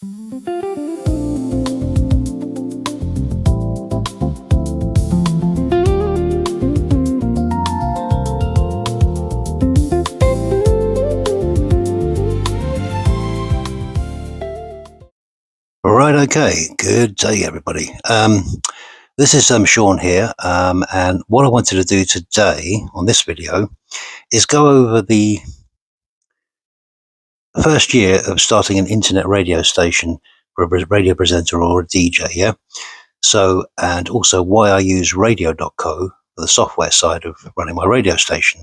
Right, okay. Good day, everybody. This is Sean here, and what I wanted to do today on this video is go over the first year of starting an internet radio station for a radio presenter or a DJ, yeah? So, and also why I use radio.co for the software side of running my radio station.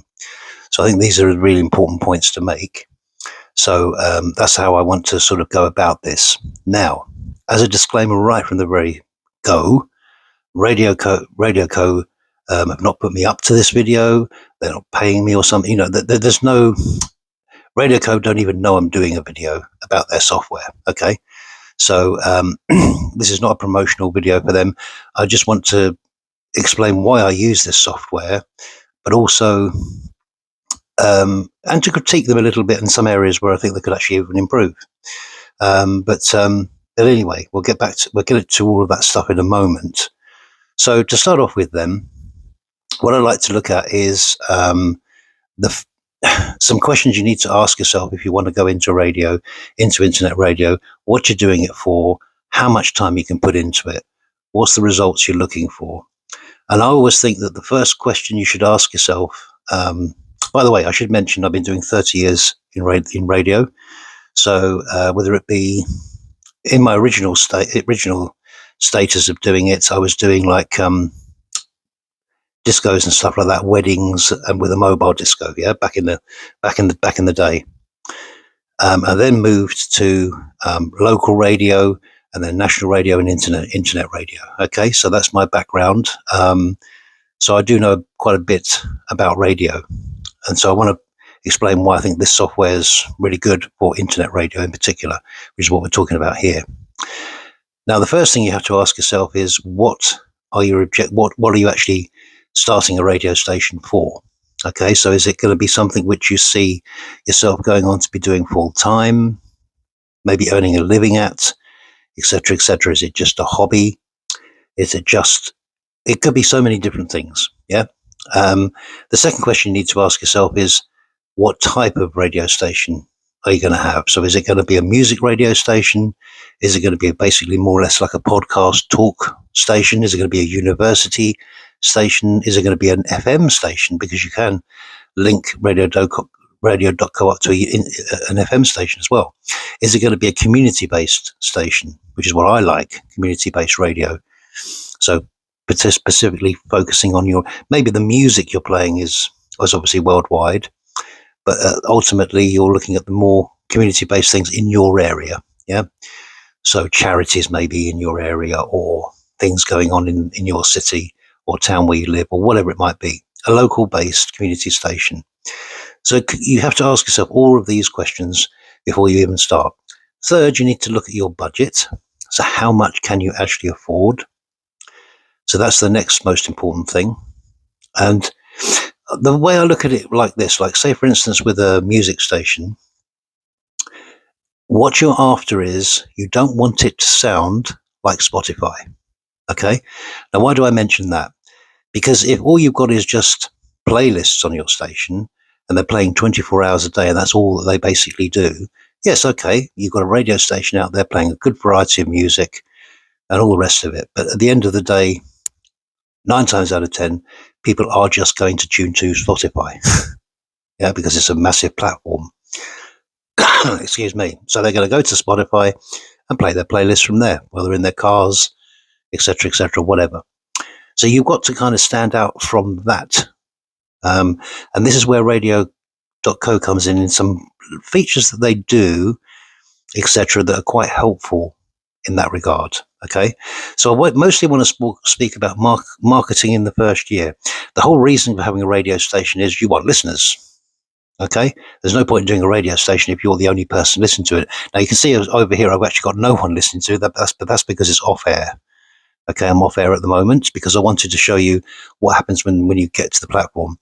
So I think these are really important points to make. So that's how I want to sort of go about this. Now, as a disclaimer right from the very go, Radio Co have not put me up to this video. They're not paying me or something. You know, there's no Radio Co don't even know I'm doing a video about their software. Okay, so this is not a promotional video for them. I just want to explain why I use this software, but also and to critique them a little bit in some areas where I think they could actually even improve. But anyway, we'll get to all of that stuff in a moment. So to start off with, then, what I'd like to look at is some questions you need to ask yourself if you want to go into internet radio, what you're doing it for, how much time you can put into it, what's the results you're looking for. And I always think that the first question you should ask yourself, by the way, I should mention I've been doing 30 years in radio. So whether it be in my original status of doing it, I was doing like discos and stuff like that, weddings, and with a mobile disco, yeah, back in the day. I then moved to local radio, and then national radio and internet radio. Okay, so that's my background. So I do know quite a bit about radio, and so I want to explain why I think this software is really good for internet radio in particular, which is what we're talking about here. Now, the first thing you have to ask yourself is what are you actually starting a radio station for? Okay, so is it going to be something which you see yourself going on to be doing full time, maybe earning a living at, etc., etc.? Is it just a hobby? It could be so many different things. Yeah. The second question you need to ask yourself is, what type of radio station are you going to have? So is it going to be a music radio station? Is it going to be basically more or less like a podcast talk station? Is it going to be a university station? Is it going to be an FM station? Because you can link radio.co up to an FM station as well. Is it going to be a community-based station, which is what I like, community-based radio? So specifically focusing on maybe the music you're playing is obviously worldwide, but ultimately you're looking at the more community-based things in your area. Yeah. So charities maybe in your area, or things going on in your city or town where you live, or whatever it might be, a local-based community station. So you have to ask yourself all of these questions before you even start. Third, you need to look at your budget. So how much can you actually afford? So that's the next most important thing. And the way I look at it like this, like say, for instance, with a music station, what you're after is you don't want it to sound like Spotify. Okay. Now, why do I mention that? Because if all you've got is just playlists on your station and they're playing 24 hours a day and that's all that they basically do, yes, okay, you've got a radio station out there playing a good variety of music and all the rest of it. But at the end of the day, 9 times out of 10, people are just going to tune to Spotify. Yeah, because it's a massive platform. Excuse me. So they're going to go to Spotify and play their playlist from there, whether in their cars, etc., whatever. So you've got to kind of stand out from that. And this is where radio.co comes in some features that they do, etc., that are quite helpful in that regard. Okay. So I mostly want to speak about marketing in the first year. The whole reason for having a radio station is you want listeners. Okay. There's no point in doing a radio station if you're the only person listening to it. Now you can see over here, I've actually got no one listening to that. But that's because it's off air. Okay. I'm off air at the moment because I wanted to show you what happens when you get to the platform.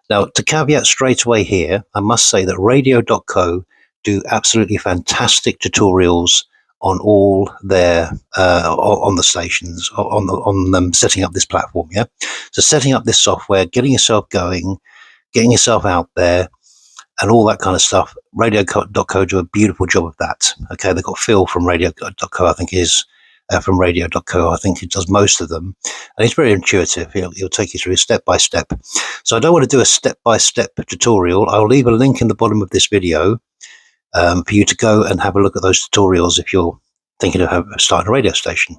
Now, to caveat straight away here, I must say that radio.co do absolutely fantastic tutorials on all their on the stations, on them setting up this platform. Yeah, so setting up this software, getting yourself going, getting yourself out there, and all that kind of stuff. Radio.co do a beautiful job of that. Okay, they've got Phil from Radio.co, I think is from Radio.co. I think he does most of them, and he's very intuitive. He'll take you through step by step. So I don't want to do a step by step tutorial. I'll leave a link in the bottom of this video for you to go and have a look at those tutorials if you're thinking of starting a radio station.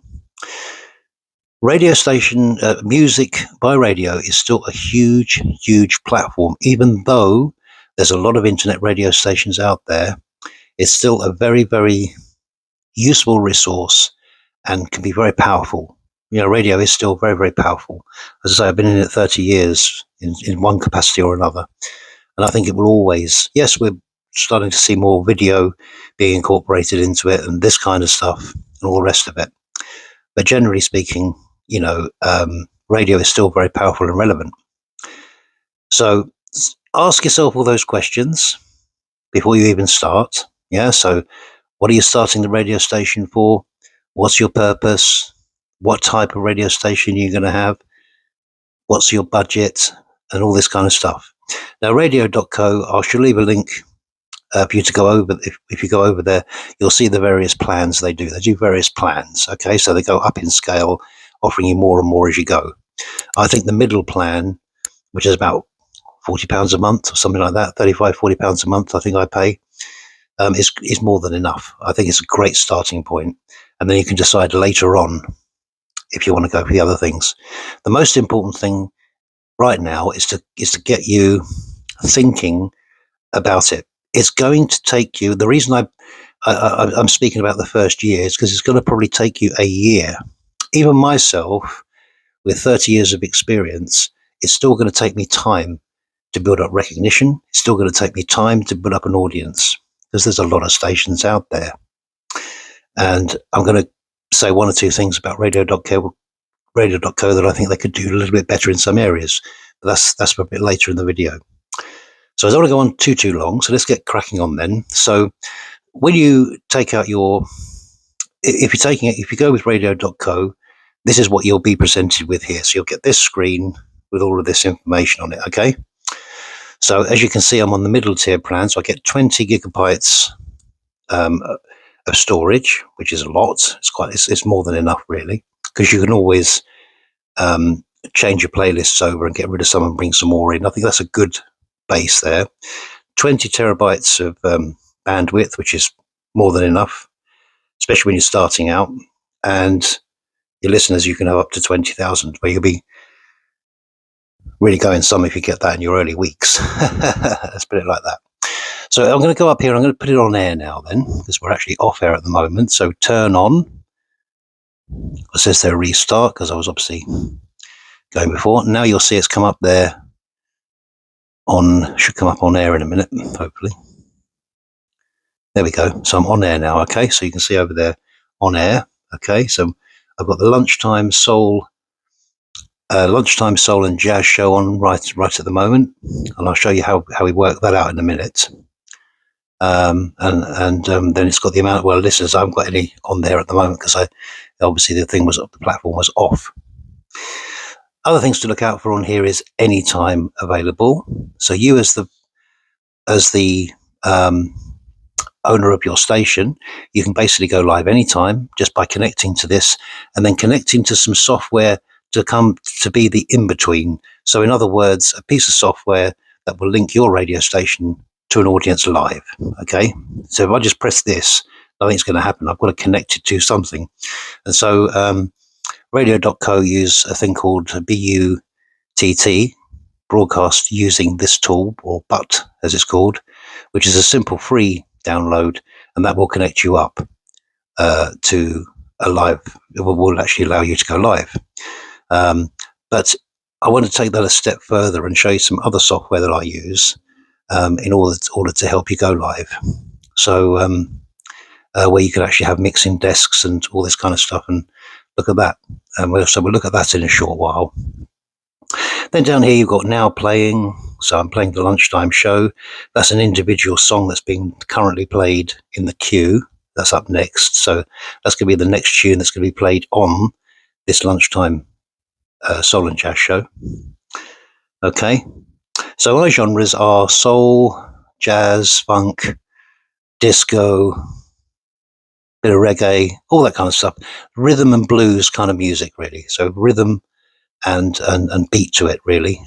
Radio station music by radio is still a huge, huge platform, even though there's a lot of internet radio stations out there. It's still a very, very useful resource and can be very powerful. You know, radio is still very, very powerful. As I say, I've been in it 30 years in one capacity or another. And I think it will always, yes, we're starting to see more video being incorporated into it and this kind of stuff and all the rest of it. But generally speaking, you know, radio is still very powerful and relevant. So ask yourself all those questions before you even start. Yeah. So what are you starting the radio station for? What's your purpose? What type of radio station you're going to have? What's your budget? And all this kind of stuff. Now, radio.co, I shall leave a link for you to go over. If you go over there, you'll see the various plans they do. They do various plans. Okay. So they go up in scale, offering you more and more as you go. I think the middle plan, which is about £40 a month or something like that, £35-40 a month, I think I pay, is more than enough. I think it's a great starting point. And then you can decide later on if you want to go for the other things. The most important thing right now is to get you thinking about it. It's going to take you, the reason I'm speaking about the first year is because it's going to probably take you a year. Even myself, with 30 years of experience, it's still going to take me time to build up recognition. It's still going to take me time to build up an audience because there's a lot of stations out there. And I'm going to say one or two things about radio.co that I think they could do a little bit better in some areas. But that's for a bit later in the video. So I don't want to go on too long. So let's get cracking on then. So when you take out if you go with radio.co, this is what you'll be presented with here. So you'll get this screen with all of this information on it. Okay. So as you can see, I'm on the middle tier plan. So I get 20 gigabytes of storage, which is a lot. It's more than enough really, because you can always change your playlists over and get rid of some and bring some more in. I think that's a good base there. 20 terabytes of bandwidth, which is more than enough, especially when you're starting out. And your listeners, you can have up to 20,000, where you'll be really going some if you get that in your early weeks. Let's put it like that. So I'm going to go up here. I'm going to put it on air now then, because we're actually off air at the moment. So turn on. It says there restart, because I was obviously going before. Now you'll see it's come up there should come up on air in a minute, hopefully. There we go. So I'm on air now. Okay. So you can see over there on air. Okay. So I've got the lunchtime soul and jazz show on right at the moment. And I'll show you how we work that out in a minute. And then it's got the amount of listeners. I haven't got any on there at the moment because obviously the platform was off. Other things to look out for on here is anytime available. So you as the owner of your station, you can basically go live anytime just by connecting to this and then connecting to some software to come to be the in-between. So in other words, a piece of software that will link your radio station to an audience live. Okay. So if I just press this, nothing's going to happen. I've got to connect it to something. And so radio.co use a thing called BUTT, broadcast using this tool, or BUT as it's called, which is a simple free download, and that will connect you up to a live. It will actually allow you to go live. But I want to take that a step further and show you some other software that I use in order to help you go live. So where you can actually have mixing desks and all this kind of stuff, and look at that. So we'll look at that in a short while. Then down here you've got now playing. So I'm playing the lunchtime show. That's an individual song that's being currently played in the queue That's up next. So that's going to be the next tune that's going to be played on this lunchtime soul and jazz show. Okay. So our genres are soul, jazz, funk, disco, bit of reggae, all that kind of stuff. Rhythm and blues kind of music, really. So rhythm and beat to it, really,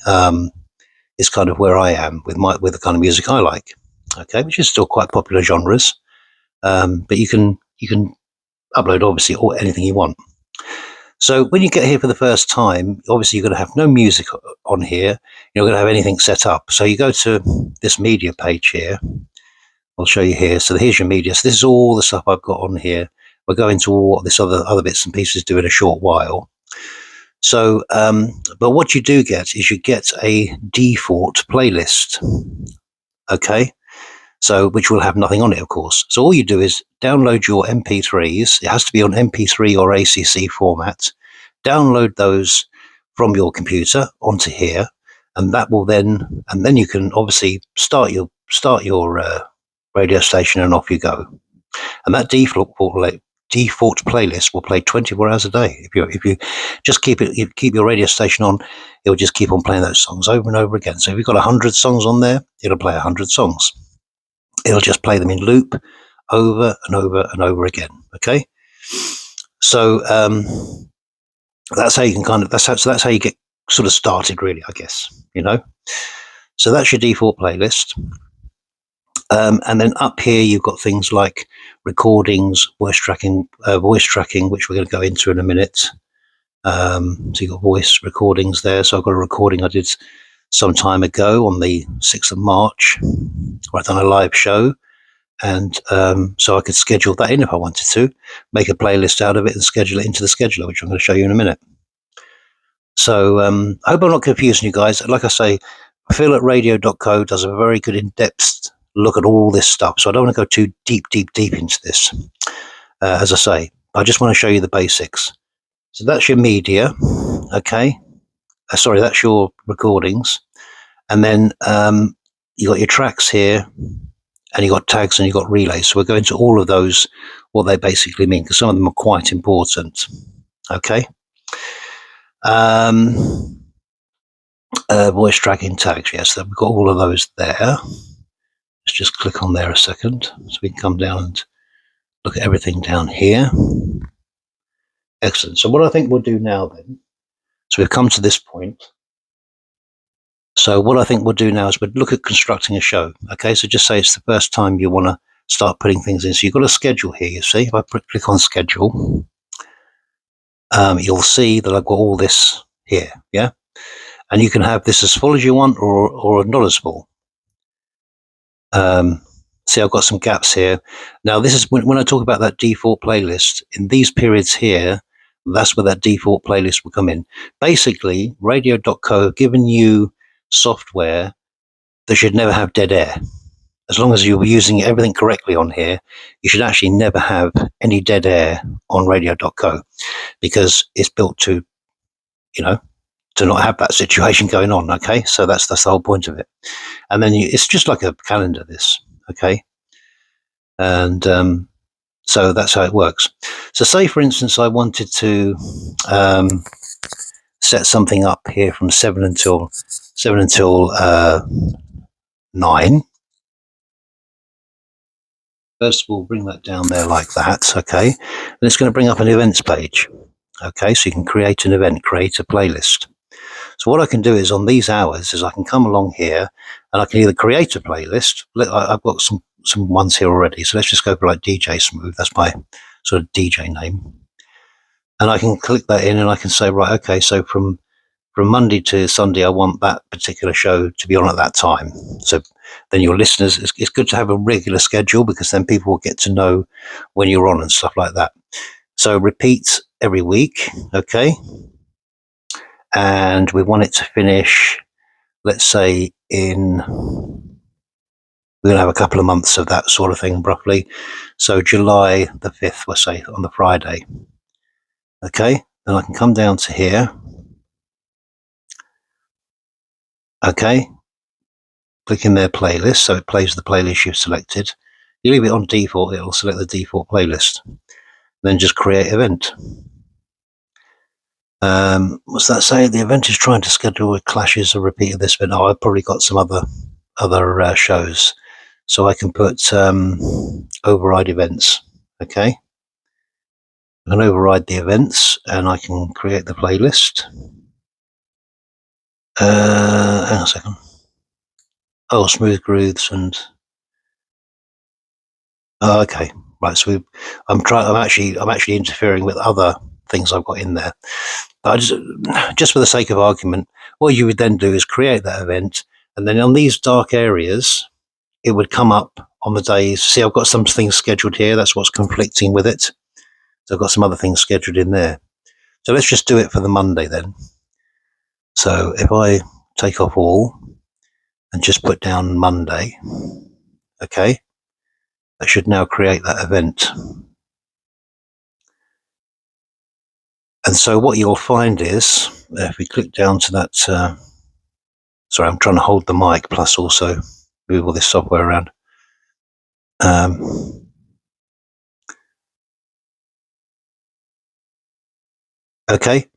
is kind of where I am with the kind of music I like. Okay, which is still quite popular genres, but you can upload obviously anything you want. So when you get here for the first time, obviously you're going to have no music on here. You're not going to have anything set up. So you go to this media page here. I'll show you here. So here's your media. So this is all the stuff I've got on here. We'll go into all what this other bits and pieces do in a short while. So, but what you do get is you get a default playlist. Okay. So, which will have nothing on it, of course. So all you do is download your MP3s. It has to be on MP3 or ACC format. Download those from your computer onto here, and that will then you can obviously start your radio station, and off you go. And that default playlist will play 24 hours a day. If you just keep your radio station on, it will just keep on playing those songs over and over again. So if you've got 100 songs on there, it'll play 100 songs. It'll just play them in loop over and over and over again. Okay. So that's how you can that's how you get sort of started, really, I guess, So that's your default playlist. And then up here, you've got things like recordings, voice tracking, which we're going to go into in a minute. So you've got voice recordings there. So I've got a recording I did some time ago on the 6th of March, where I've done a live show. And so I could schedule that in if I wanted to, make a playlist out of it and schedule it into the scheduler, which I'm going to show you in a minute. So I hope I'm not confusing you guys. Like I say, phil@radio.co does a very good in-depth look at all this stuff. So I don't want to go too deep into this. As I say, I just want to show you the basics. So that's your media. Okay. Sorry, that's your recordings. And then you got your tracks here, and you got tags, and you got relays. So we'll go into all of those, what they basically mean, because some of them are quite important. Okay. Voice tracking tags. Yes, we've got all of those there. Let's just click on there a second, so we can come down and look at everything down here. Excellent. So what I think we'll do now then, so we've come to this point. So what I think we'll do now is we'll look at constructing a show. Okay, so just say it's the first time you want to start putting things in. So you've got a schedule here, you see. If I click on schedule, you'll see that I've got all this here, yeah? And you can have this as full as you want or not as full. See, I've got some gaps here. Now, this is when I talk about that default playlist, in these periods here, that's where that default playlist will come in. Basically, radio.co have given you software that should never have dead air. As long as you're using everything correctly on here, you should actually never have any dead air on radio.co, because it's built to, to not have that situation going on. Okay, so that's the whole point of it. And then it's just like a calendar, this. Okay, and so that's how it works. So say, for instance, I wanted to set something up here from 7 until 9. First of all, bring that down there like that. Okay, and it's going to bring up an events page. Okay, so you can create an event, create a playlist. So what I can do is, on these hours, is I can come along here and I can either create a playlist. I've got some ones here already. So let's just go for like DJ Smooth. That's my sort of DJ name. And I can click that in and I can say, right, okay, so from Monday to Sunday, I want that particular show to be on at that time. So then your listeners, it's good to have a regular schedule, because then people will get to know when you're on and stuff like that. So repeat every week. Okay. And we want it to finish, let's say, we're going to have a couple of months of that sort of thing, roughly. So July the 5th, we'll say, on the Friday. Okay, then I can come down to here. Okay, click in their playlist, so it plays the playlist you've selected. You leave it on default, it'll select the default playlist. Then just create event. What's that say? The event is trying to schedule with clashes or repeat of this event. Oh, I've probably got some other shows, so I can put override events. Okay, I can override the events, and I can create the playlist. Hang on a second. Oh, smooth grooves and okay, right. So I'm actually interfering with other things I've got in there. But just for the sake of argument, what you would then do is create that event, and then on these dark areas, it would come up on the days. See, I've got some things scheduled here. That's what's conflicting with it. So I've got some other things scheduled in there. So let's just do it for the Monday then. So if I take off all and just put down Monday, okay, that should now create that event. And so what you'll find is, if we click down to that, sorry, I'm trying to hold the mic, plus also move all this software around. Okay,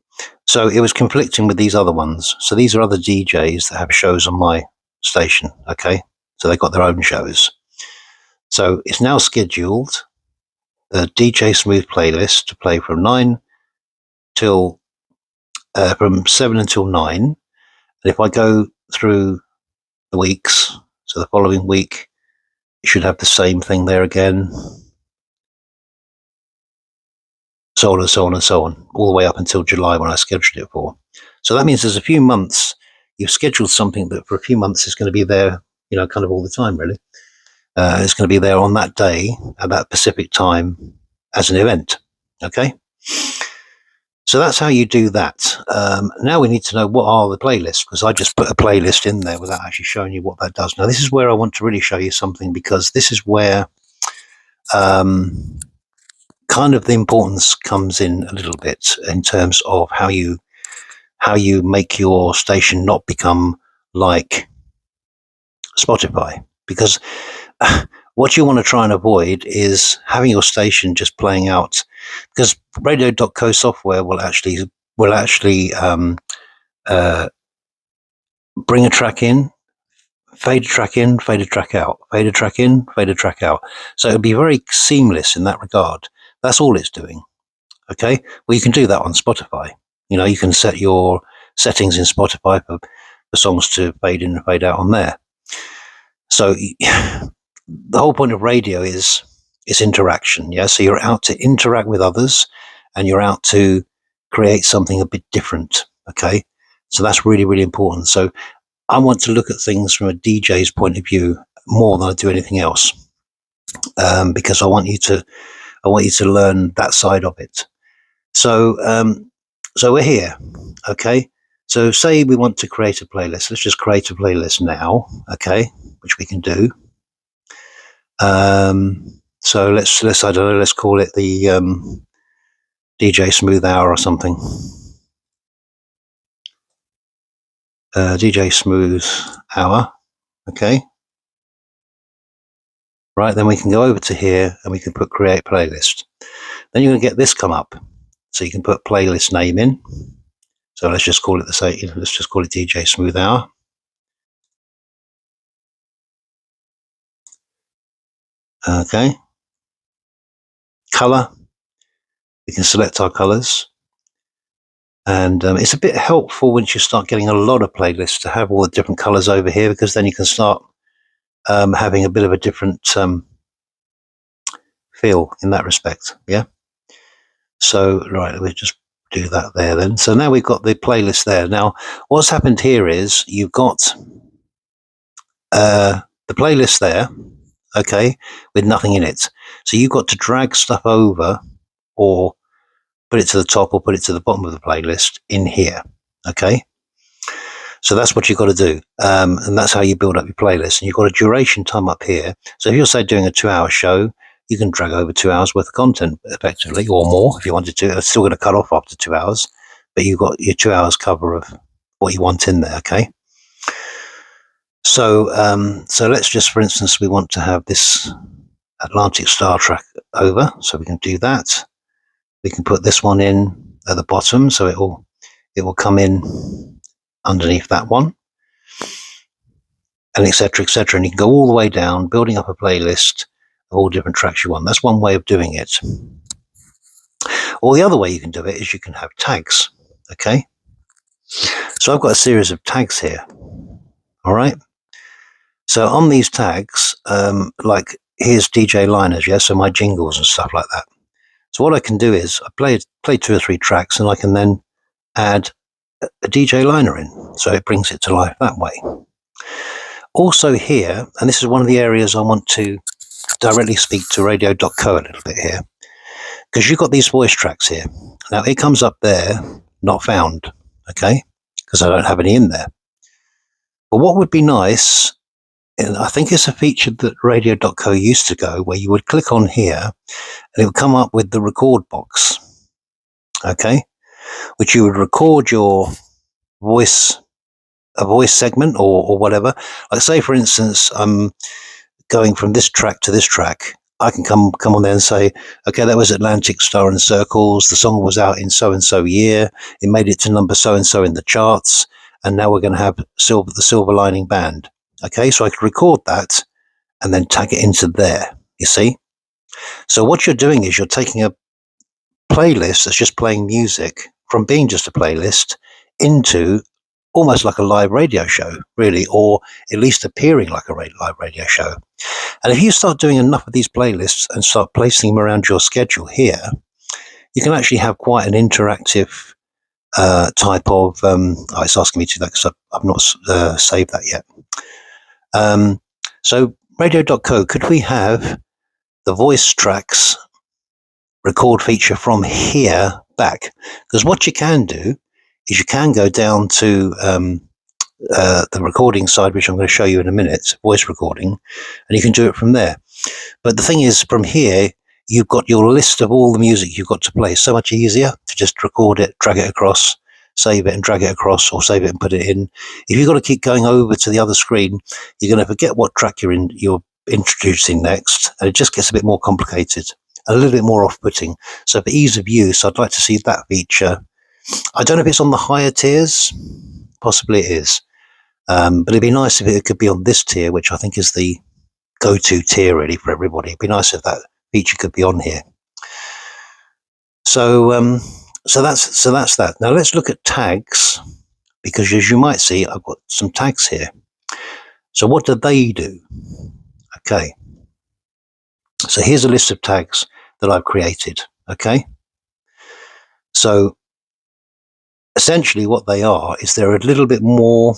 so it was conflicting with these other ones. So these are other DJs that have shows on my station, okay? So they've got their own shows. So it's now scheduled the DJ Smooth playlist to play from 9 till from 7 until 9. And if I go through the weeks, so the following week, it should have the same thing there again. So on and so on and so on, all the way up until July when I scheduled it for. So that means there's a few months you've scheduled something that for a few months is going to be there, you know, kind of all the time, really. It's going to be there on that day at that specific time as an event. Okay. So that's how you do that. Now we need to know what are the playlists, because I just put a playlist in there without actually showing you what that does. Now, this is where I want to really show you something, because this is where kind of the importance comes in a little bit in terms of how you make your station not become like Spotify, because what you want to try and avoid is having your station just playing out, because radio.co software will actually bring a track in, fade a track in, fade a track out, fade a track in, fade a track out. So it'll be very seamless in that regard. That's all it's doing. Okay. Well, you can do that on Spotify. You know, you can set your settings in Spotify for songs to fade in and fade out on there. So the whole point of radio is interaction. Yeah. So you're out to interact with others, and you're out to create something a bit different. Okay. So that's really, really important. So I want to look at things from a DJ's point of view more than I do anything else, because I want you to learn that side of it. So, so we're here. Okay. So say we want to create a playlist. Let's just create a playlist now. Okay. Which we can do. So let's, I don't know, let's call it the, DJ Smooth Hour or something. DJ Smooth Hour. Okay. Right. Then we can go over to here and we can put create playlist. Then you're going to get this come up. So you can put playlist name in. So let's just call it let's just call it DJ Smooth Hour. Okay. Color. We can select our colors. And it's a bit helpful once you start getting a lot of playlists to have all the different colors over here, because then you can start having a bit of a different feel in that respect. Yeah. So, right, we'll just do that there then. So now we've got the playlist there. Now, what's happened here is you've got the playlist there, okay, with nothing in it. So you've got to drag stuff over or put it to the top or put it to the bottom of the playlist in here, okay? So that's what you've got to do. And that's how you build up your playlist. And you've got a duration time up here. So if you're, say, doing a 2-hour show, you can drag over 2 hours worth of content effectively, or more if you wanted to. It's still going to cut off after 2 hours, but you've got your 2 hours cover of what you want in there, okay? So, so let's just, for instance, we want to have this Atlantic Star track over, so we can do that. We can put this one in at the bottom, so it will come in underneath that one, and etc., etc. And you can go all the way down, building up a playlist of all different tracks you want. That's one way of doing it. Or the other way you can do it is you can have tags. Okay, so I've got a series of tags here. All right. So on these tags, like here's DJ liners, yeah, so my jingles and stuff like that. So what I can do is I play 2 or 3 tracks, and I can then add a DJ liner in, so it brings it to life that way. Also here, and this is one of the areas I want to directly speak to radio.co a little bit here, because you've got these voice tracks here. Now it comes up there, not found, okay, because I don't have any in there. But what would be nice, and I think it's a feature that radio.co used to go, where you would click on here and it would come up with the record box, okay, which you would record your voice, a voice segment or whatever. Like say for instance, I'm going from this track to this track. I can come on there and say, okay, that was Atlantic Star and Circles. The song was out in so and so year. It made it to number so and so in the charts, and now we're going to have the Silver Lining Band. Okay, so I could record that and then tag it into there. You see? So what you're doing is you're taking a playlist that's just playing music from being just a playlist into almost like a live radio show, really, or at least appearing like a live radio show. And if you start doing enough of these playlists and start placing them around your schedule here, you can actually have quite an interactive type of, it's asking me to do that because I've not saved that yet. So radio.co, could we have the voice tracks record feature from here back? Because what you can do is you can go down to the recording side, which I'm going to show you in a minute, voice recording, and you can do it from there. But the thing is, from here, you've got your list of all the music you've got to play. So much easier to just record it, drag it across, save it and drag it across, or save it and put it in. If you've got to keep going over to the other screen, you're going to forget what track you're introducing next, and it just gets a bit more complicated, a little bit more off-putting. So for ease of use, I'd like to see that feature. I don't know if it's on the higher tiers, possibly it is, but it'd be nice if it could be on this tier, which I think is the go-to tier really for everybody. It'd be nice if that feature could be on here. So that's that. Now let's look at tags, because as you might see, I've got some tags here. So what do they do? Okay. So here's a list of tags that I've created. Okay. So essentially what they are is they're a little bit more,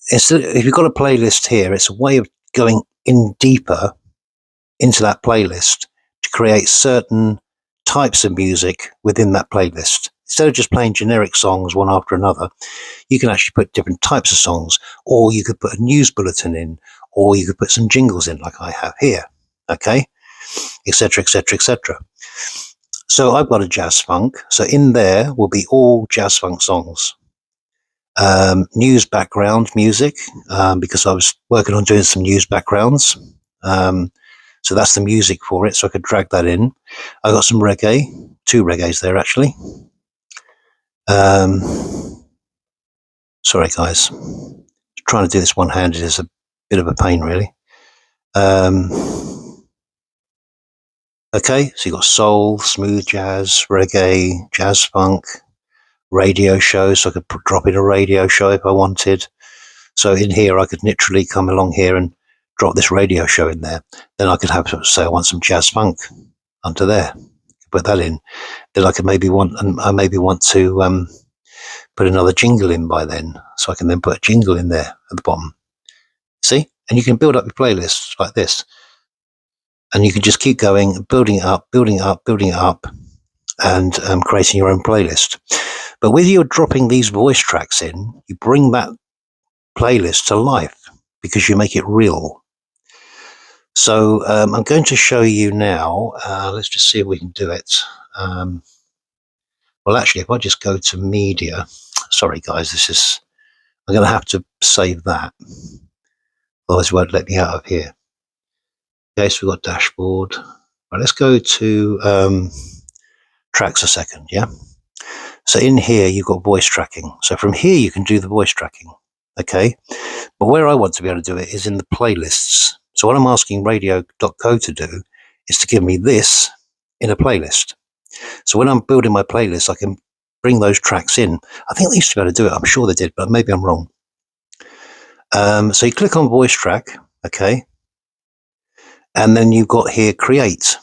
if you've got a playlist here, it's a way of going in deeper into that playlist to create certain types of music within that playlist. Instead of just playing generic songs one after another, you can actually put different types of songs, or you could put a news bulletin in, or you could put some jingles in like I have here, okay, etc., etc., etc. So I've got a jazz funk, so in there will be all jazz funk songs. News background music, because I was working on doing some news backgrounds, so that's the music for it, so I could drag that in. I got some reggae, 2 reggaes there actually. Sorry guys, trying to do this one-handed is a bit of a pain really. Okay, so you've got soul, smooth jazz, reggae, jazz funk, radio show, so I could drop in a radio show if I wanted. So in here I could literally come along here and drop this radio show in there. Then I could have, say I want some jazz funk under there, put that in. Then I could maybe want to put another jingle in by then, so I can then put a jingle in there at the bottom. See? And you can build up your playlists like this. And you can just keep going, building it up, building it up, building it up, and creating your own playlist. But with you dropping these voice tracks in, you bring that playlist to life because you make it real. So I'm going to show you now. Let's just see if we can do it. Well, actually, if I just go to media, sorry guys, I'm going to have to save that. Otherwise it won't let me out of here. Okay, so we've got dashboard. Right, let's go to tracks a second, yeah? So in here, you've got voice tracking. So from here, you can do the voice tracking, okay? But where I want to be able to do it is in the playlists. So what I'm asking radio.co to do is to give me this in a playlist. So when I'm building my playlist, I can bring those tracks in. I think they used to be able to do it. I'm sure they did, but maybe I'm wrong. So you click on voice track, okay? And then you've got here create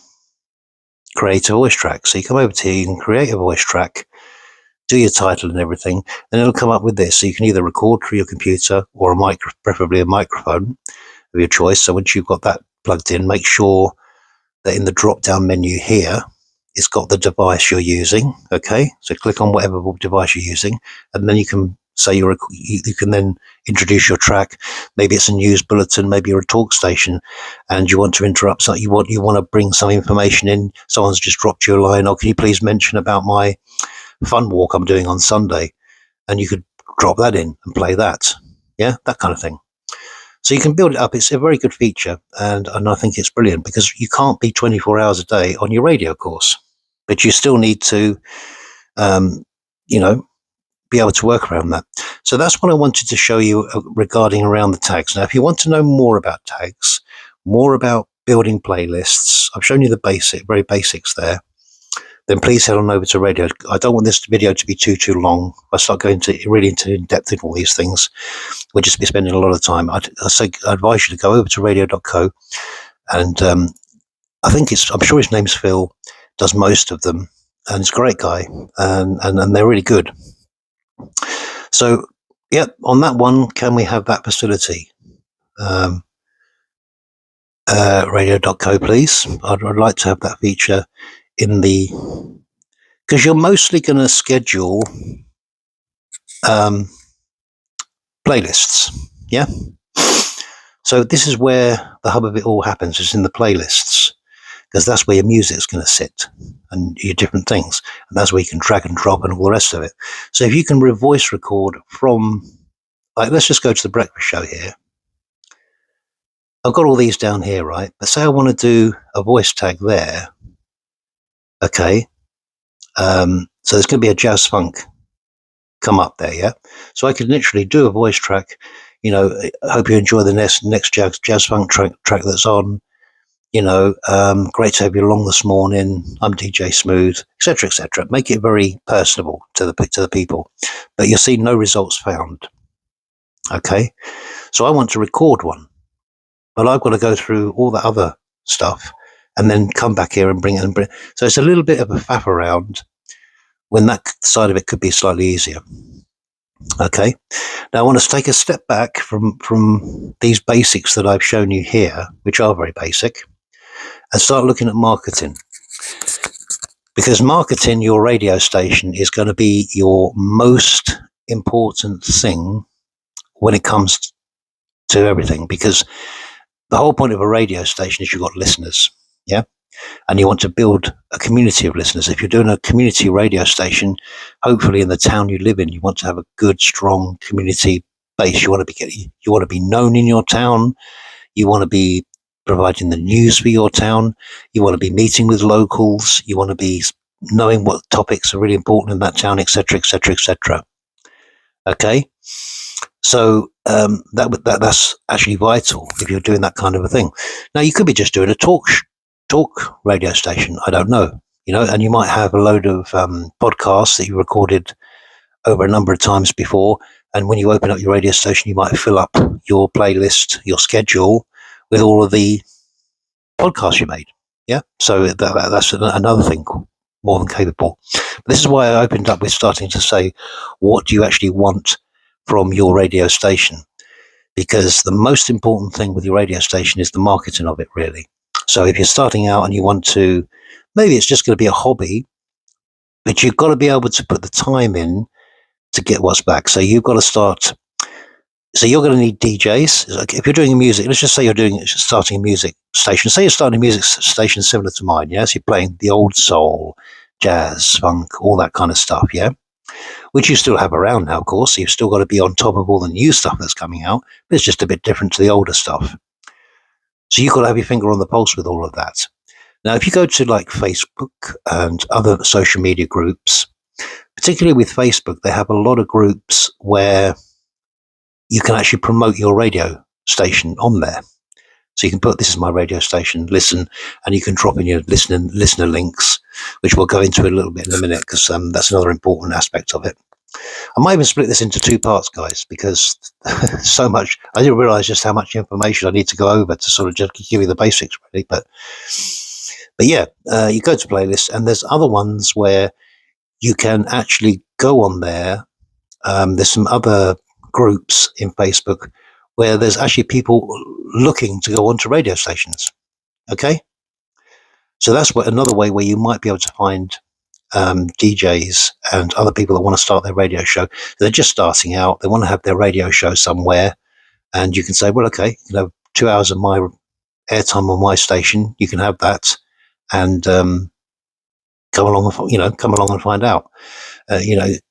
a voice track. So you come over to here, you can create a voice track, do your title and everything, and it'll come up with this. So you can either record through your computer or preferably a microphone of your choice. So once you've got that plugged in, make sure that in the drop down menu here, it's got the device you're using. Okay, so click on whatever device you're using, and then you can say you can then introduce your track. Maybe it's a news bulletin, maybe you're a talk station and you want to interrupt something, you want to bring some information in. Someone's just dropped you a line, can you please mention about my fun walk I'm doing on Sunday? And you could drop that in and play that. Yeah, that kind of thing. So you can build it up. It's a very good feature, and I think it's brilliant because you can't be 24 hours a day on your radio course, but you still need to, be able to work around that. So that's what I wanted to show you regarding around the tags. Now, if you want to know more about tags, more about building playlists, I've shown you the very basics there, then please head on over to radio. I don't want this video to be too long. If I start going really into in depth in all these things, we'll just be spending a lot of time. I advise you to go over to radio.co, and I'm sure his name's Phil, does most of them, and he's a great guy, and they're really good. So, yep, on that one, can we have that facility? Radio.co, please. I'd like to have that feature in because you're mostly going to schedule playlists, yeah? So this is where the hub of it all happens, is in the playlists, because that's where your music's going to sit and your different things, and that's where you can drag and drop and all the rest of it. So if you can voice record from, let's just go to the breakfast show here. I've got all these down here, right? But say I want to do a voice tag there. Okay. So there's going to be a jazz funk come up there, yeah? So I could literally do a voice track, I hope you enjoy the next jazz funk track that's on. Great to have you along this morning. I'm DJ Smooth, etc., etc. Make it very personable to the people, but you'll see no results found. Okay, so I want to record one, but I've got to go through all the other stuff and then come back here and bring it. So it's a little bit of a faff around when that side of it could be slightly easier. Okay, now I want to take a step back from these basics that I've shown you here, which are very basic, and start looking at marketing. Because marketing your radio station is going to be your most important thing when it comes to everything. Because the whole point of a radio station is you've got listeners, yeah? And you want to build a community of listeners. If you're doing a community radio station, hopefully in the town you live in, you want to have a good, strong community base. You want to be known in your town. You want to be providing the news for your town. You want to be meeting with locals. You want to be knowing what topics are really important in that town, etc., etc., etc. Okay, so that's actually vital if you're doing that kind of a thing. Now you could be just doing a talk radio station. I don't know, and you might have a load of podcasts that you recorded over a number of times before. And when you open up your radio station, you might fill up your playlist, your schedule, with all of the podcasts you made. Yeah. So that's another thing, more than capable. But this is why I opened up with starting to say, what do you actually want from your radio station? Because the most important thing with your radio station is the marketing of it, really. So if you're starting out and you want to, maybe it's just going to be a hobby, but you've got to be able to put the time in to get what's back. So you've got to start. So you're going to need DJs. If you're doing music, let's just say starting a music station. Say you're starting a music station similar to mine. Yeah, so you're playing the old soul, jazz, funk, all that kind of stuff. Yeah, which you still have around now, of course. So you've still got to be on top of all the new stuff that's coming out, but it's just a bit different to the older stuff. So you've got to have your finger on the pulse with all of that. Now, if you go to like Facebook and other social media groups, particularly with Facebook, they have a lot of groups where you can actually promote your radio station on there. So you can put, this is my radio station, listen, and you can drop in your listener links, which we'll go into a little bit in a minute, because that's another important aspect of it. I might even split this into two parts, guys, because so much, I didn't realize just how much information I need to go over to sort of just give you the basics, really. But yeah, you go to playlists, and there's other ones where you can actually go on there. There's some other groups in Facebook where there's actually people looking to go onto radio stations. Okay, so that's another way where you might be able to find DJs and other people that want to start their radio show. They're just starting out. They want to have their radio show somewhere, and you can say, well, okay, 2 hours of my airtime on my station. You can have that, and come along and find out.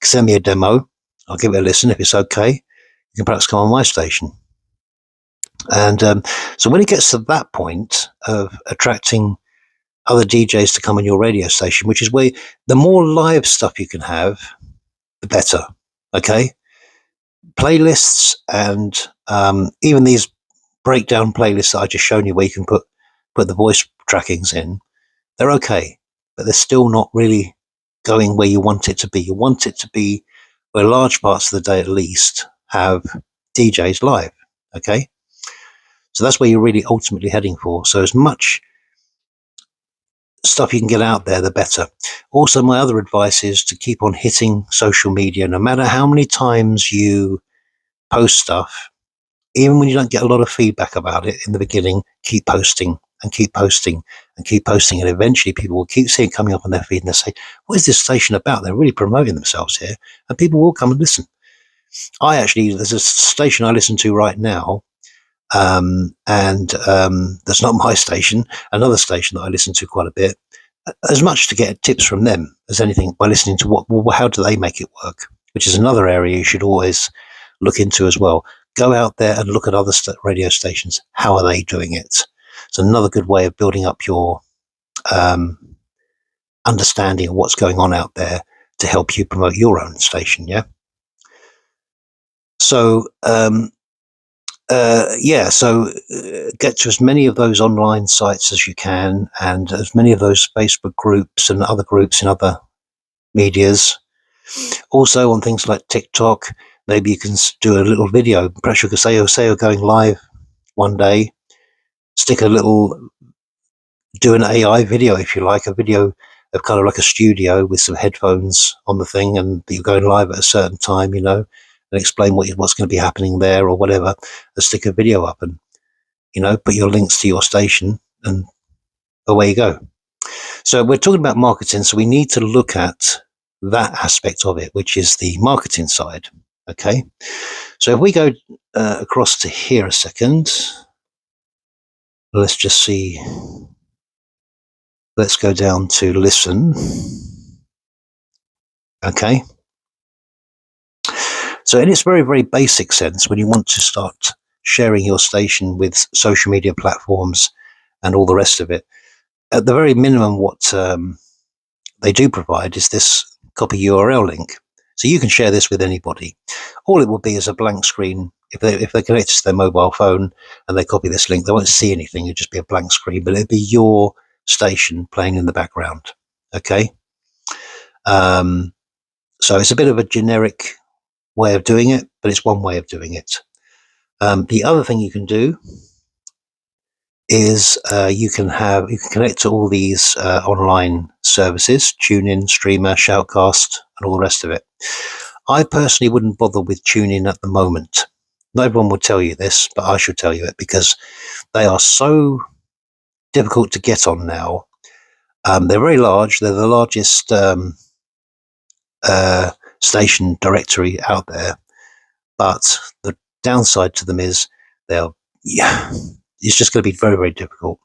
Send me a demo. I'll give it a listen. If it's okay, you can perhaps come on my station. And so when it gets to that point of attracting other DJs to come on your radio station, which is where the more live stuff you can have, the better. Okay, playlists and even these breakdown playlists that I just shown you, where you can put the voice trackings in, they're okay, but they're still not really going where you want it to be. You want it to be where large parts of the day, at least, have DJs live. Okay, so that's where you're really ultimately heading for. So as much stuff you can get out there, the better. Also, my other advice is to keep on hitting social media. No matter how many times you post stuff, even when you don't get a lot of feedback about it in the beginning, keep posting and keep posting and keep posting. And eventually people will keep seeing it coming up on their feed, and they'll say, what is this station about? They're really promoting themselves here. And people will come and listen. There's a station I listen to right now, and that's not my station, another station that I listen to quite a bit, as much to get tips from them as anything by listening to how do they make it work, which is another area you should always look into as well. Go out there and look at other radio stations. How are they doing it? It's another good way of building up your understanding of what's going on out there to help you promote your own station. Yeah. So get to as many of those online sites as you can, and as many of those Facebook groups and other groups in other medias. Also on things like TikTok, maybe you can do a little video. Perhaps you could say you're going live one day, do an AI video, if you like, a video of kind of like a studio with some headphones on the thing, and you're going live at a certain time, and explain what's going to be happening there or whatever, and stick a video up and, put your links to your station, and away you go. So we're talking about marketing, so we need to look at that aspect of it, which is the marketing side. Okay. So if we go across to here a second, let's just see. Let's go down to listen. Okay. So in its very, very basic sense, when you want to start sharing your station with social media platforms and all the rest of it, at the very minimum, what they do provide is this copy URL link. So you can share this with anybody. All it will be is a blank screen. If they connect to their mobile phone and they copy this link, they won't see anything. It'll just be a blank screen, but it'll be your station playing in the background. Okay. So it's a bit of a generic way of doing it, but it's one way of doing it. The other thing you can do is you can connect to all these online services: TuneIn, Streamer, Shoutcast, and all the rest of it. I personally wouldn't bother with TuneIn at the moment. Not everyone will tell you this, but I should tell you it, because they are so difficult to get on now. They're very large. They're the largest station directory out there, but the downside to them is it's just going to be very, very difficult.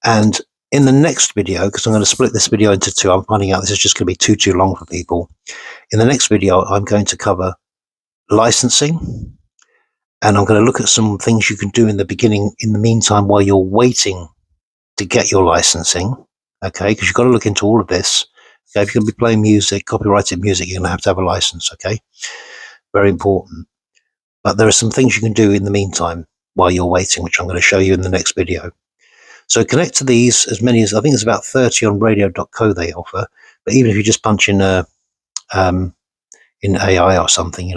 And in the next video, because I'm going to split this video into two, I'm finding out this is just going to be too long for people. In the next video, I'm going to cover licensing And I'm going to look at some things you can do in the beginning, in the meantime, while you're waiting to get your licensing. Okay, because you've got to look into all of this. Okay, if you're going to be playing music, copyrighted music, you're going to have a license. Okay, very important. But there are some things you can do in the meantime while you're waiting, which I'm going to show you in the next video. So connect to these, as many as, I think there's about 30 on radio.co they offer. But even if you just punch in in AI or something,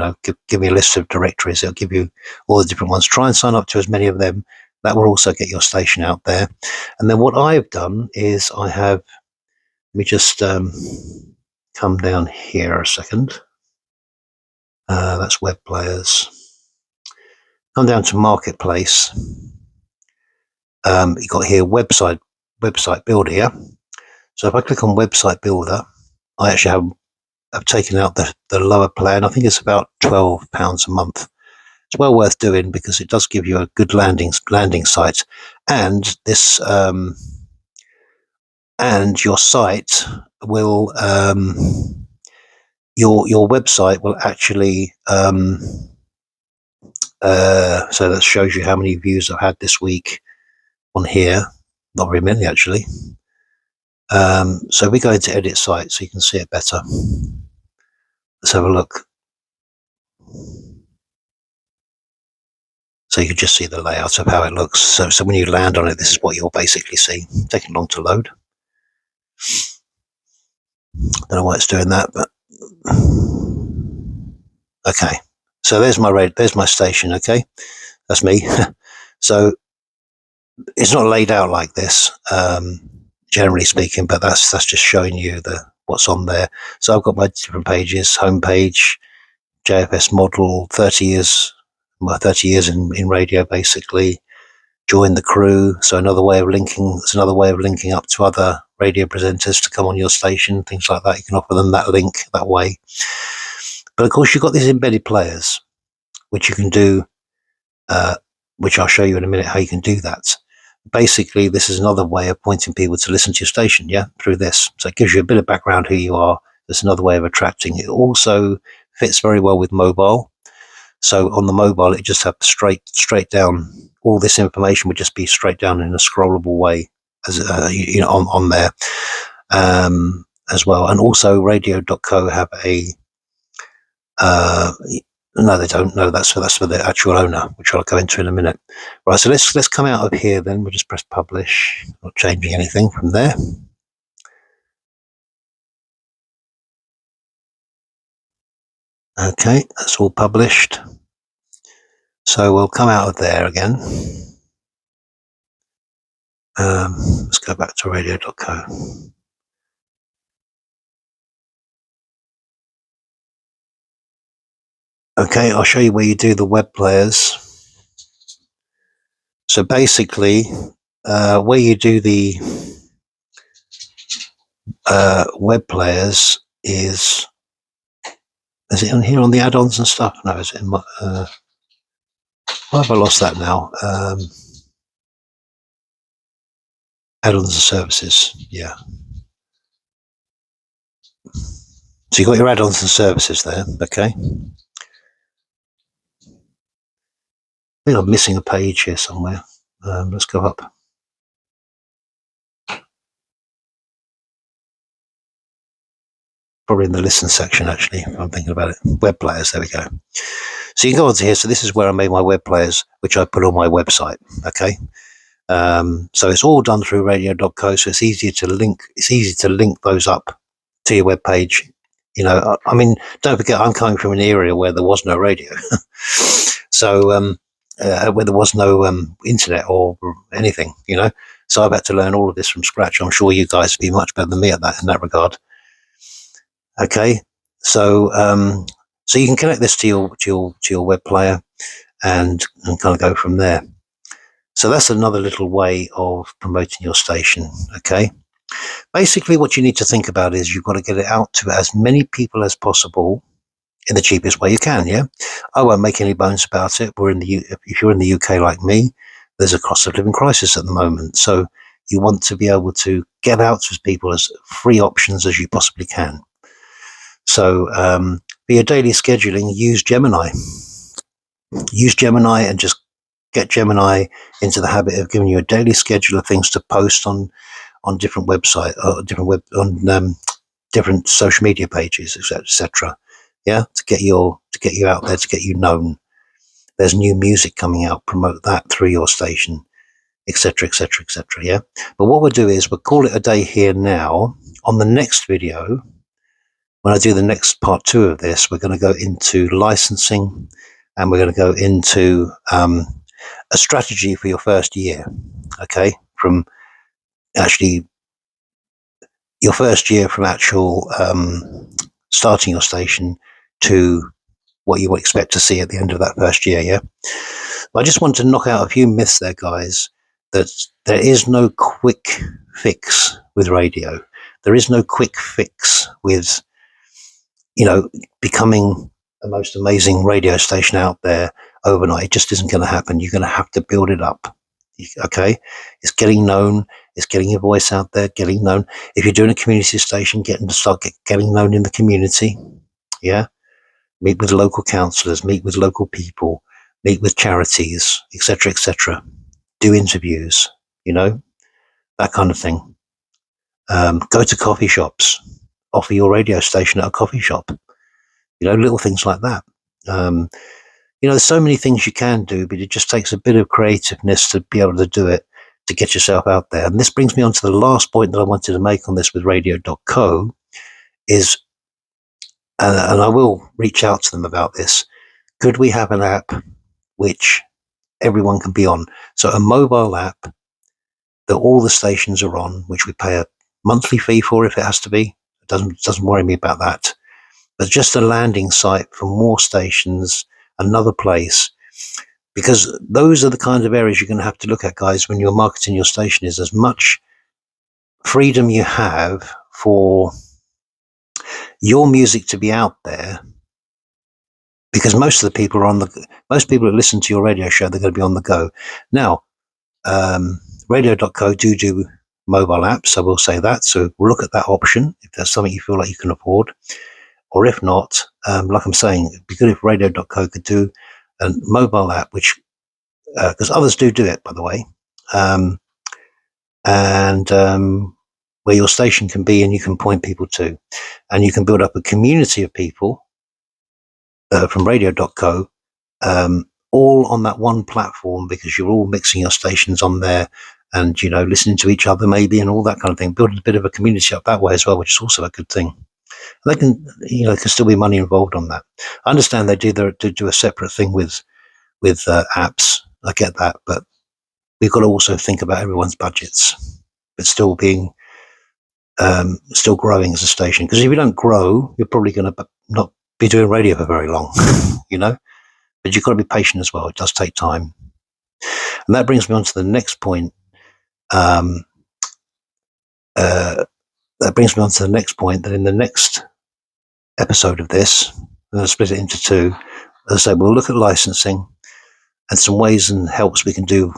give me a list of directories. It'll give you all the different ones. Try and sign up to as many of them. That will also get your station out there. And then what I've done is let me just come down here a second. That's web players. Come down to marketplace. You got here website builder here. So if I click on website builder, I actually have taken out the lower plan. I think it's about £12 a month. It's well worth doing because it does give you a good landing site, and this and your site will your website will actually so that shows you how many views I've had this week on here. Not very many actually. So we go into edit site so you can see it better. Let's have a look. So you can just see the layout of how it looks. So when you land on it, this is what you'll basically see. Taking long to load. Don't know why it's doing that, but okay. So there's my station. Okay, that's me. So it's not laid out like this, generally speaking, but that's just showing you what's on there. So I've got my different pages: homepage, JFS model, 30 years in radio, basically. Join the crew. So another way of linking. It's another way of linking up to other radio presenters to come on your station. Things like that. You can offer them that link that way. But of course, you've got these embedded players, which you can do. Which I'll show you in a minute how you can do that. Basically, this is another way of pointing people to listen to your station. Yeah, through this. So it gives you a bit of background who you are. There's another way of attracting. It also fits very well with mobile. So on the mobile, it just have straight down. All this information would just be straight down in a scrollable way, as on there as well. And also, radio.co have a. No, they don't. No, that's for the actual owner, which I'll go into in a minute. Right. So let's come out of here. Then we'll just press publish. Not changing anything from there. Okay, that's all published. So we'll come out of there again. Let's go back to radio.co. Okay, I'll show you where you do the web players. So basically, where you do the web players is it on here on the add-ons and stuff? No, is it in my, why have I lost that now? Add-ons and services, yeah. So you've got your add-ons and services there, okay. I think I'm missing a page here somewhere. Let's go up. Probably in the listen section, actually, if I'm thinking about it. Web players, there we go. So you can go onto here. So this is where I made my web players, which I put on my website, okay. So it's all done through radio.co, so it's easy to link those up to your web page. I mean, don't forget, I'm coming from an area where there was no radio. So where there was no internet or anything, so I've had to learn all of this from scratch. I'm sure you guys would be much better than me at that in that regard. Okay, so so you can connect this to your web player and kind of go from there. So that's another little way of promoting your station. Okay, basically what you need to think about is you've got to get it out to as many people as possible in the cheapest way you can. Yeah, I won't make any bones about it. If you're in the UK like me, there's a cost of living crisis at the moment, so you want to be able to get out to people as free options as you possibly can. So for your daily scheduling, use Gemini. use Gemini and just get Gemini into the habit of giving you a daily schedule of things to post on different website or different social media pages, etc. Yeah, to get you out there, to get you known. There's new music coming out, promote that through your station, etc., etc., etc. Yeah, but what we'll do is we'll call it a day here now. On the next video, when I do the next part 2 of this, we're going to go into licensing, and we're going to go into a strategy for your first year. Okay, from actually your first year, from actual starting your station to what you would expect to see at the end of that first year. Yeah, I just want to knock out a few myths there, guys, that there is no quick fix with radio. There is no quick fix with, becoming the most amazing radio station out there overnight. It just isn't going to happen. You're going to have to build it up. Okay, it's getting known. It's getting your voice out there, getting known. If you're doing a community station, getting known in the community. Yeah, meet with local councillors, meet with local people, meet with charities, etc., etc. Do interviews, that kind of thing. Go to coffee shops, offer your radio station at a coffee shop. Little things like that. There's so many things you can do, but it just takes a bit of creativeness to be able to do it, to get yourself out there. And this brings me on to the last point that I wanted to make on this with radio.co is, and I will reach out to them about this, could we have an app which everyone can be on? So a mobile app that all the stations are on, which we pay a monthly fee for if it has to be. It doesn't worry me about that. But just a landing site for more stations, another place, because those are the kind of areas you're going to have to look at, guys, when you're marketing your station, is as much freedom you have for your music to be out there, because most of the people most people that listen to your radio show, they're going to be on the go. Now, radio.co do mobile apps, I will say that, so we'll look at that option if that's something you feel like you can afford. Or if not, like I'm saying, it'd be good if radio.co could do a mobile app, which, because others do it, by the way, and where your station can be and you can point people to. And you can build up a community of people from radio.co, all on that one platform, because you're all mixing your stations on there and, listening to each other maybe and all that kind of thing. Build a bit of a community up that way as well, which is also a good thing. They can, can still be money involved on that. I understand they do a separate thing with apps. I get that, but we've got to also think about everyone's budgets, but still being, still growing as a station. Because if you don't grow, you're probably going to not be doing radio for very long, But you've got to be patient as well. It does take time. And that brings me on to the next point. That brings me on to the next point, that in the next episode of this, I'm going to split it into 2. As I say, we'll look at licensing and some ways and helps we can do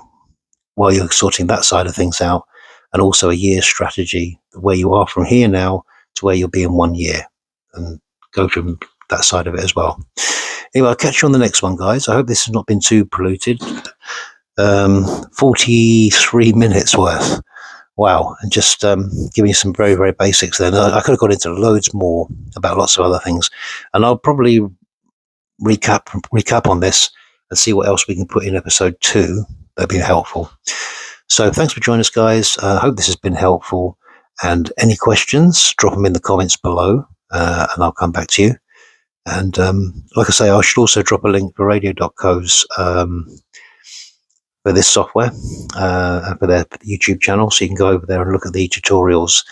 while you're sorting that side of things out, and also a year strategy, where you are from here now to where you'll be in 1 year, and go from that side of it as well. Anyway, I'll catch you on the next one, guys. I hope this has not been too polluted. 43 minutes worth. Wow. And just giving you some very, very basics there. I could have got into loads more about lots of other things. And I'll probably recap on this and see what else we can put in episode 2 that'd be helpful. So thanks for joining us, guys. I hope this has been helpful. And any questions, drop them in the comments below, and I'll come back to you. And like I say, I should also drop a link for radio.co's for this software and for their YouTube channel, so you can go over there and look at the tutorials.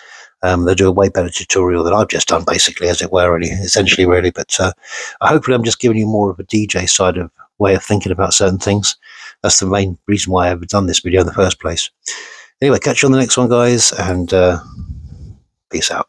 They do a way better tutorial than I've just done, basically, as it were, essentially, really. But hopefully I'm just giving you more of a DJ side of way of thinking about certain things. That's the main reason why I ever done this video in the first place. Anyway, catch you on the next one, guys, and peace out.